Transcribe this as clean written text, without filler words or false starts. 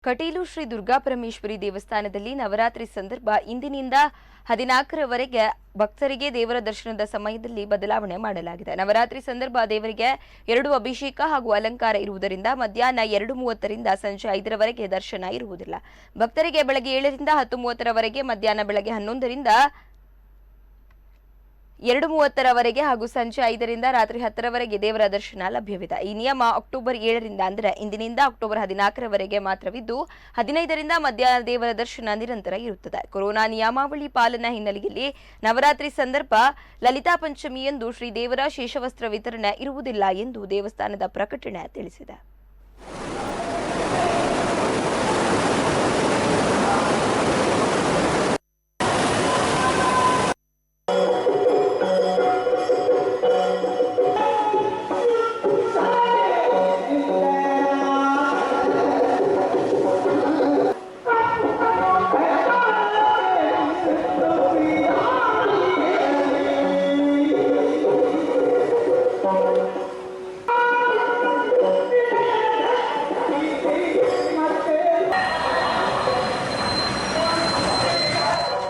ಕಟೀಲು ಶ್ರೀ ದುರ್ಗಾಪರಮೇಶ್ವರಿ ದೇವಸ್ಥಾನದಲ್ಲಿ ನವರಾತ್ರಿ ಸಂದರ್ಭ ಇಂದಿನಿಂದ 14ರವರೆಗೆ ಭಕ್ತರಿಗೆ ದೇವರ ದರ್ಶನದ ಸಮಯದಲ್ಲಿ ಬದಲಾವಣೆ ಮಾಡಲಾಗಿದೆ. ನವರಾತ್ರಿ ಸಂದರ್ಭ ದೇವರಿಗೆ 2 ಅಭಿಷೇಕ ಹಾಗೂ ಅಲಂಕಾರ ಇರುವುದರಿಂದ ಮಧ್ಯಾಹ್ನ 2:30ರಿಂದ ಸಂಜೆ 5ರವರೆಗೆ ದರ್ಶನ ಇರುವುದಿಲ್ಲ. ಭಕ್ತರಿಗೆ ಬೆಳಗ್ಗೆ 7ರಿಂದ 10:30ರವರೆಗೆ, ಮಧ್ಯಾಹ್ನ ಬೆಳಗ್ಗೆ 11ರಿಂದ 2:30ರವರೆಗೆ ಹಾಗೂ ಸಂಜೆ 5ರಿಂದ ರಾತ್ರಿ 10ರವರೆಗೆ ದೇವರ ದರ್ಶನ ಲಭ್ಯವಿದೆ. ಈ ನಿಯಮ ಅಕ್ಟೋಬರ್ 7ರಿಂದ ಅಂದರೆ ಇಂದಿನಿಂದ ಅಕ್ಟೋಬರ್ 14ರವರೆಗೆ ಮಾತ್ರವಿದ್ದು 15ರಿಂದ ಮಧ್ಯಾಹ್ನ ದೇವರ ದರ್ಶನ ನಿರಂತರ ಇರುತ್ತದೆ. ಕೊರೋನಾ ನಿಯಮಾವಳಿ ಪಾಲನಾ ಹಿನ್ನೆಲೆಯಲ್ಲಿ ನವರಾತ್ರಿ ಸಂದರ್ಭ ಲಲಿತಾ ಪಂಚಮಿಯಂದು ಶ್ರೀದೇವರ ಶೇಷವಸ್ತ್ರ ವಿತರಣೆ ಇರುವುದಿಲ್ಲ ಎಂದು ದೇವಸ್ಥಾನದ ಪ್ರಕಟಣೆ ತಿಳಿಸಿದೆ.